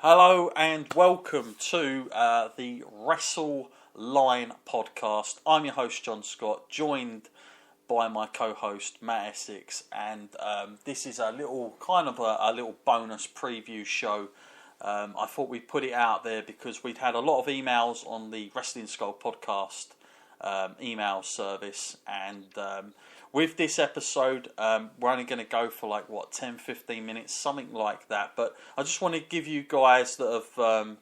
Hello and welcome to the Wrestle Line podcast. I'm your host John Scott, joined by my co-host Matt Essex, and this is a little a little bonus preview show. I thought we'd put it out there because we'd had a lot of emails on the Wrestling Skull podcast email service, and with this episode we're only going to go for 10-15 minutes, something like that, but I just want to give you guys that have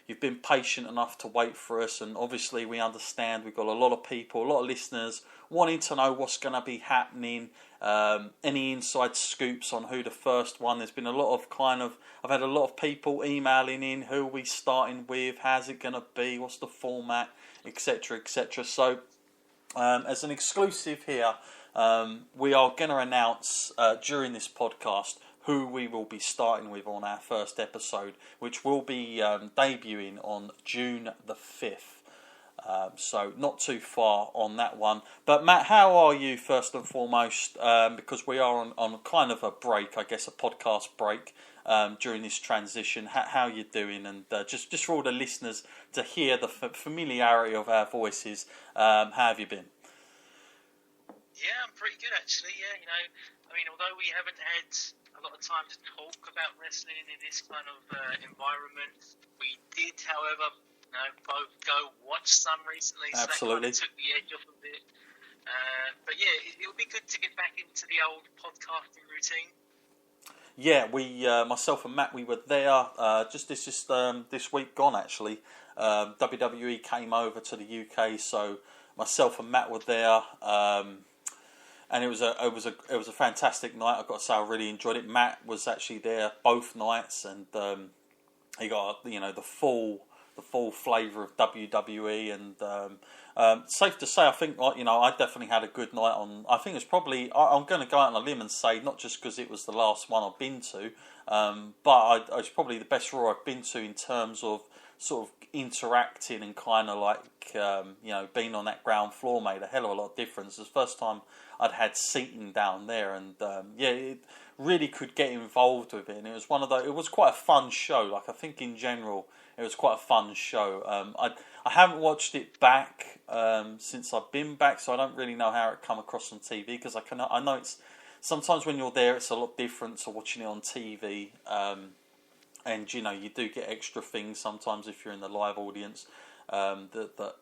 you've been patient enough to wait for us, and obviously we understand we've got a lot of people, a lot of listeners wanting to know what's going to be happening, any inside scoops on who the first one. There's been a lot of I've had a lot of people emailing in, who are we starting with, how's it going to be, what's the format, etc, etc. So as an exclusive here, we are going to announce during this podcast who we will be starting with on our first episode, which will be debuting on June the 5th. So not too far on that one. But Matt, how are you first and foremost? Because we are on kind of a break, I guess, a podcast break during this transition. How are you doing? And just for all the listeners to hear the familiarity of our voices, how have you been? Yeah, I'm pretty good actually. Yeah, although we haven't had a lot of time to talk about wrestling in this kind of environment, we did, however, both go watch some recently. So Absolutely. that kind of took the edge off a bit. But yeah, it'll be good to get back into the old podcasting routine. Yeah, we, myself and Matt, we were there just this week gone actually. WWE came over to the UK, so myself and Matt were there. And it was a fantastic night. I've got to say, I really enjoyed it. Matt was actually there both nights, and he got the full flavour of WWE. And safe to say, I think I definitely had a good night on. I think it's probably, I'm going to go out on a limb and say, not just because it was the last one I've been to, but it's probably the best Raw I've been to in terms of sort of interacting and kind of being on that ground floor made a hell of a lot of difference. It's the first time I'd had seating down there, and it really could get involved with it. And it was it was quite a fun show. I think in general it was quite a fun show. I haven't watched it back since I've been back, so I don't really know how it come across on TV, because I know it's sometimes when you're there it's a lot different to watching it on TV. And you do get extra things sometimes if you're in the live audience that the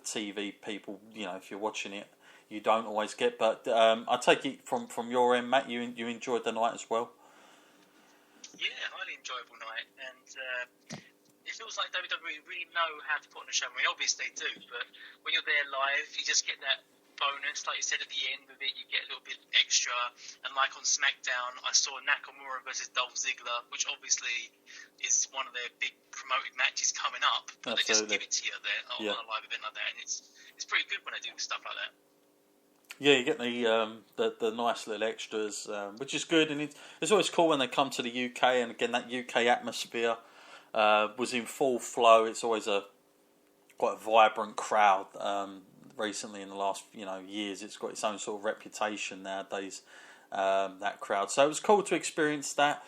TV people, if you're watching it, you don't always get. But I take it from your end, Matt, you enjoyed the night as well. Yeah, highly enjoyable night, and it feels like WWE really know how to put on a show. I mean, obviously they do, but when you're there live, you just get that bonus, like you said, at the end of it, you get a little bit extra. And like on SmackDown, I saw Nakamura versus Dolph Ziggler, which obviously is one of their big promoted matches coming up, but Absolutely. They just give it to you there on a live event like that, and it's pretty good when they do stuff like that. Yeah, you get the nice little extras, which is good, and it's always cool when they come to the UK, and again that UK atmosphere was in full flow. It's always quite a vibrant crowd. Recently, in the last years, it's got its own sort of reputation nowadays. That crowd, so it was cool to experience that.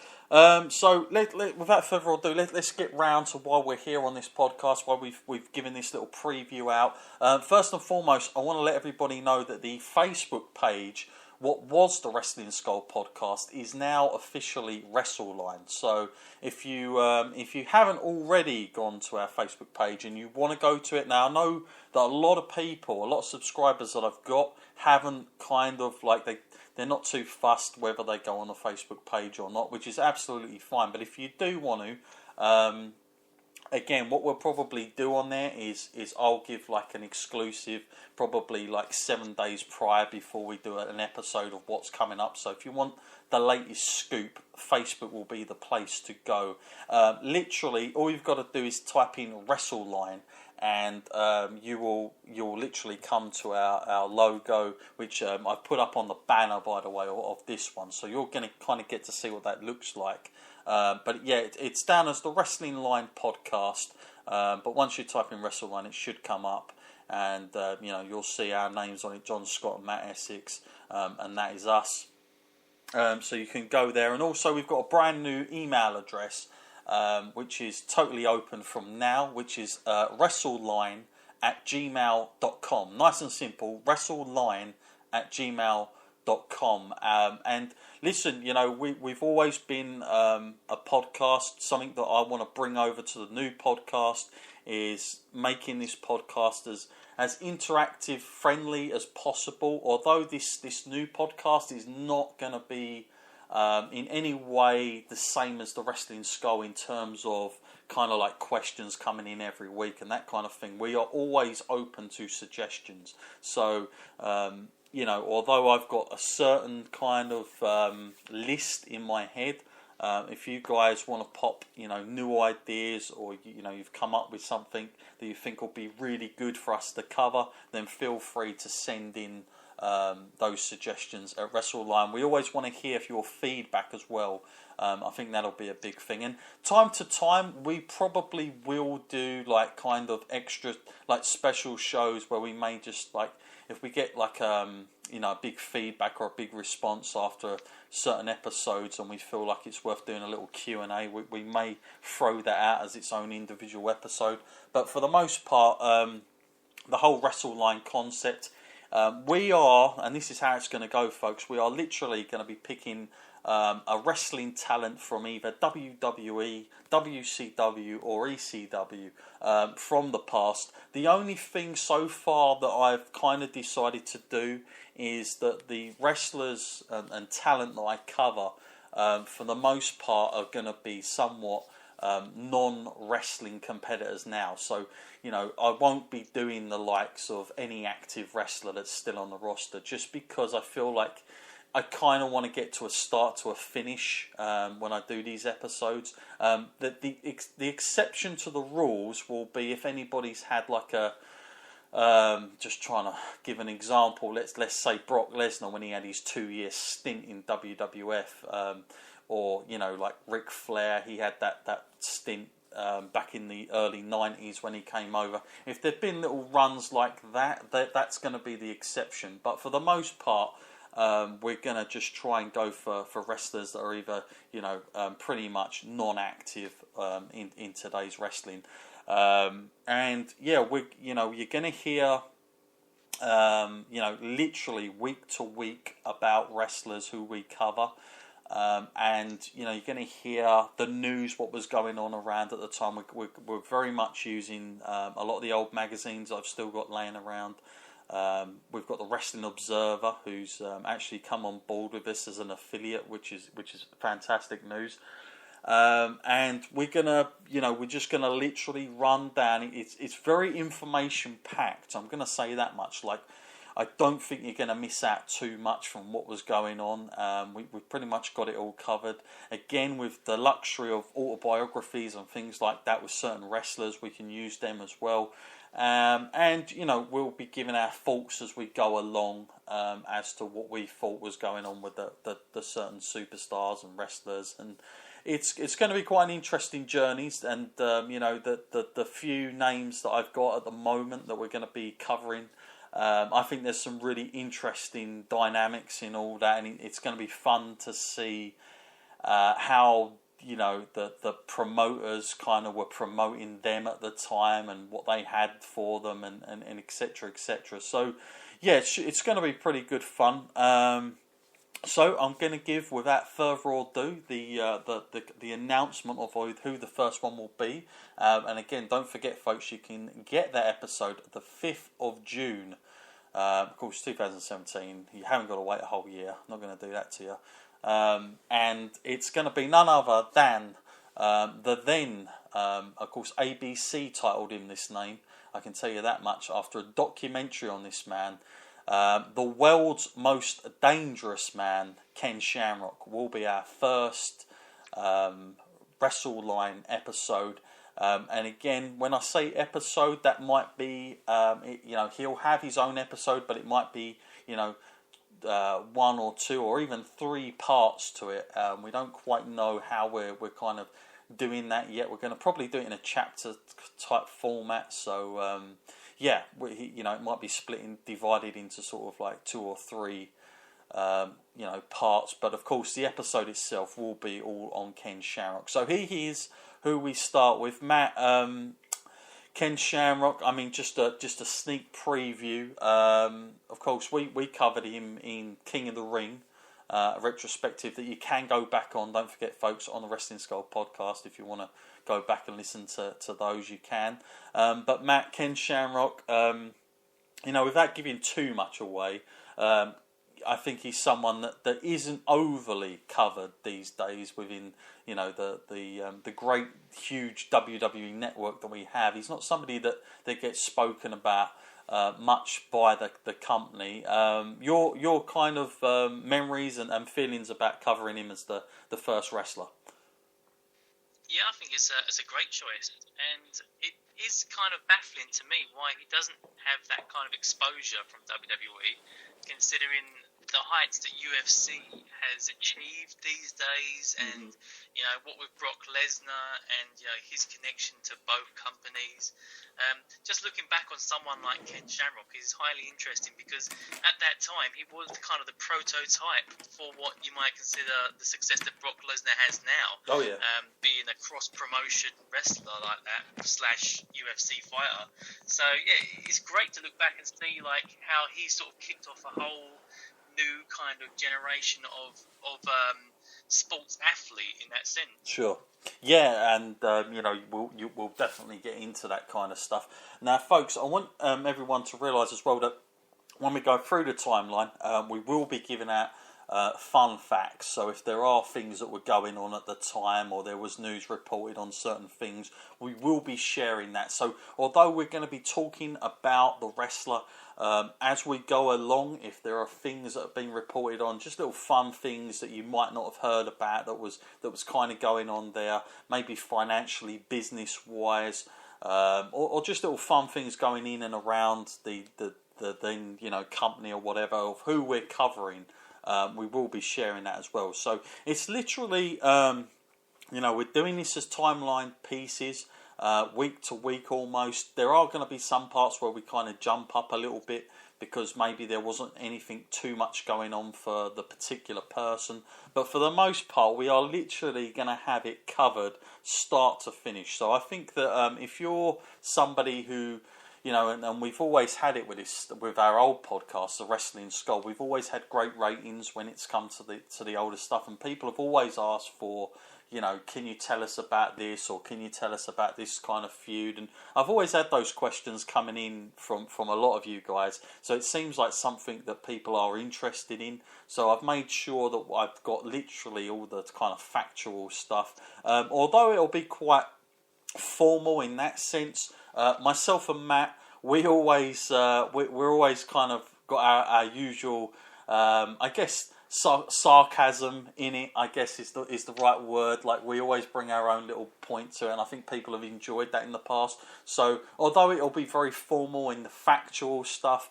So without further ado, let's get round to why we're here on this podcast, why we've given this little preview out. First and foremost, I want to let everybody know that the Facebook page, what was the Wrestling Skull podcast, is now officially Wrestle Line. So if you haven't already gone to our Facebook page and you want to go to it now, I know that a lot of people, a lot of subscribers that I've got, haven't they're not too fussed whether they go on the Facebook page or not, which is absolutely fine. But if you do want to, again, what we'll probably do on there is I'll give an exclusive, probably 7 days prior before we do an episode of what's coming up. So if you want the latest scoop, Facebook will be the place to go. Literally, all you've got to do is type in Wrestle Line, and you'll literally come to our logo, which I've put up on the banner, by the way, of this one. So you're going to kind of get to see what that looks like. But yeah, it's down as the Wrestling Line podcast. But once you type in Wrestle Line, it should come up, and you'll see our names on it: John Scott and Matt Essex, and that is us. So you can go there, and also we've got a brand new email address which is totally open from now, which is wrestleline@gmail.com. Nice and simple, wrestleline@gmail.com. And listen, we've always been a podcast. Something that I want to bring over to the new podcast is making this podcast as interactive, friendly as possible. Although this new podcast is not going to be in any way the same as the Wrestling Skull in terms of kind of like questions coming in every week and that kind of thing. We are always open to suggestions. So, although I've got a certain kind of list in my head, if you guys want to pop, new ideas, or you've come up with something that you think will be really good for us to cover, then feel free to send in those suggestions at WrestleLine. We always want to hear your feedback as well. I think that'll be a big thing. And time to time, we probably will do like kind of extra, like special shows where we may just like, if we get like a big feedback or a big response after certain episodes, and we feel like it's worth doing a little Q&A, we may throw that out as its own individual episode. But for the most part, the whole WrestleLine concept, we are, and this is how it's going to go, folks, we are literally going to be picking a wrestling talent from either WWE, WCW or ECW from the past. The only thing so far that I've kind of decided to do is that the wrestlers and talent that I cover, for the most part, are going to be somewhat non-wrestling competitors now. So, I won't be doing the likes of any active wrestler that's still on the roster, just because I feel like I kind of want to get to a start to a finish when I do these episodes. The exception to the rules will be if anybody's had like a just trying to give an example. Let's say Brock Lesnar when he had his 2-year stint in WWF, or like Ric Flair, he had that stint back in the early 90s when he came over. If there've been little runs like that's going to be the exception. But for the most part, we're going to just try and go for wrestlers that are either, pretty much non-active in today's wrestling. And yeah, you're going to hear, literally week to week about wrestlers who we cover. And you're going to hear the news, what was going on around at the time. We're very much using a lot of the old magazines I've still got laying around. We've got the Wrestling Observer, who's actually come on board with us as an affiliate, which is fantastic news. And we're just gonna literally run down. It's very information packed. I'm gonna say that much. Like, I don't think you're gonna miss out too much from what was going on. We've pretty much got it all covered. Again, with the luxury of autobiographies and things like that with certain wrestlers, we can use them as well. And we'll be giving our thoughts as we go along as to what we thought was going on with the certain superstars and wrestlers, and it's going to be quite an interesting journey. And the few names that I've got at the moment that we're going to be covering, I think there's some really interesting dynamics in all that, and it's going to be fun to see how the promoters kind of were promoting them at the time and what they had for them and etc. etc. So yeah, it's going to be pretty good fun. So I'm going to give, without further ado, the announcement of who the first one will be. And again, don't forget, folks, you can get that episode the 5th of June. Of course, 2017. You haven't got to wait a whole year. I'm not going to do that to you. And it's going to be none other than of course, ABC titled him this name. I can tell you that much. After a documentary on this man, the world's most dangerous man, Ken Shamrock, will be our first WrestleLine episode. And again, when I say episode, that might be, he'll have his own episode, but it might be, 1 or 2 or even 3 parts to it. We don't quite know how we're kind of doing that yet. We're going to probably do it in a chapter type format. So it might be divided into sort of like 2 or 3 parts. But of course, the episode itself will be all on Ken Shamrock. So he is who we start with. Matt, Ken Shamrock. I mean, just a sneak preview. Of course, we covered him in King of the Ring, a retrospective that you can go back on. Don't forget, folks, on the Wrestling Skull podcast, if you want to go back and listen to those, you can. But Matt, Ken Shamrock, without giving too much away, I think he's someone that isn't overly covered these days within the great huge WWE network that we have. He's not somebody that gets spoken about much by the company. Your kind of memories and feelings about covering him as the first wrestler. Yeah, I think it's a great choice, and it is kind of baffling to me why he doesn't have that kind of exposure from WWE, considering the heights that UFC has achieved these days, and what with Brock Lesnar and his connection to both companies. Just looking back on someone like Ken Shamrock is highly interesting, because at that time he was kind of the prototype for what you might consider the success that Brock Lesnar has now. Oh yeah. Being a cross-promotion wrestler like that / UFC fighter. So yeah, it's great to look back and see like how he sort of kicked off a whole new kind of generation of sports athlete in that sense. Sure. Yeah, and we'll definitely get into that kind of stuff. Now, folks, I want everyone to realise as well that when we go through the timeline, we will be giving out fun facts. So if there are things that were going on at the time, or there was news reported on certain things, we will be sharing that. So although we're going to be talking about the wrestler as we go along, if there are things that have been reported on, just little fun things that you might not have heard about that was kind of going on there, maybe financially, business wise, or just little fun things going in and around the company or whatever of who we're covering. We will be sharing that as well. So it's literally, we're doing this as timeline pieces, week to week almost. There are going to be some parts where we kind of jump up a little bit because maybe there wasn't anything too much going on for the particular person. But for the most part, we are literally going to have it covered start to finish. So I think that if you're somebody who... and we've always had it with our old podcast, the Wrestling Skull. We've always had great ratings when it's come to the older stuff, and people have always asked for, can you tell us about this, or can you tell us about this kind of feud? And I've always had those questions coming in from a lot of you guys. So it seems like something that people are interested in. So I've made sure that I've got literally all the kind of factual stuff. Although it'll be quite formal in that sense. Myself and Matt, we're always kind of got our usual, I guess, sarcasm in it. I guess is the right word. Like, we always bring our own little point to it, and I think people have enjoyed that in the past. So although it'll be very formal in the factual stuff,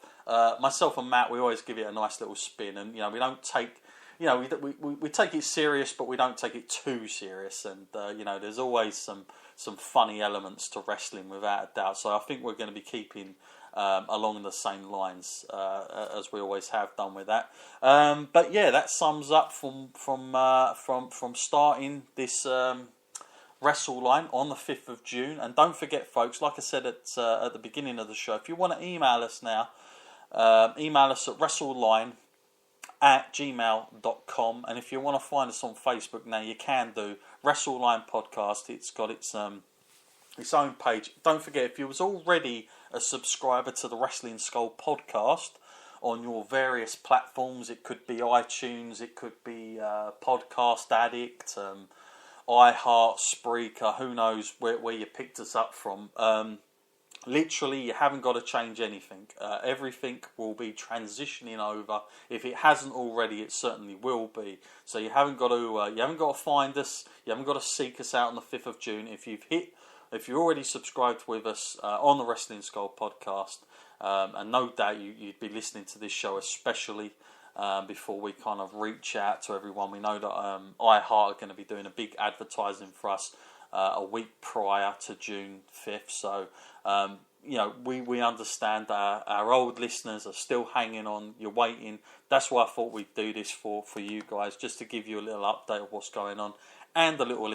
myself and Matt, we always give it a nice little spin, and we don't take. We take it serious, but we don't take it too serious, and there's always some funny elements to wrestling without a doubt. So I think we're going to be keeping along the same lines as we always have done with that. But yeah, that sums up from starting this Wrestle Line on the 5th of June. And don't forget, folks, like I said at the beginning of the show, if you want to email us now, email us at wrestleline@gmail.com, and if you want to find us on Facebook now, you can do Wrestle Line Podcast. It's got its own page. Don't forget, if you was already a subscriber to the Wrestling Skull podcast on your various platforms, it could be iTunes, it could be Podcast Addict, iHeart, Spreaker, who knows where you picked us up from. Literally, you haven't got to change anything. Everything will be transitioning over. If it hasn't already, it certainly will be. So you haven't got to find us. You haven't got to seek us out on the 5th of June. If you're already subscribed with us on the Wrestling Skull podcast, and no doubt you'd be listening to this show especially before we kind of reach out to everyone. We know that iHeart are going to be doing a big advertising for us a week prior to June 5th. So, we understand that our old listeners are still hanging on. You're waiting. That's why I thought we'd do this for you guys, just to give you a little update of what's going on and a little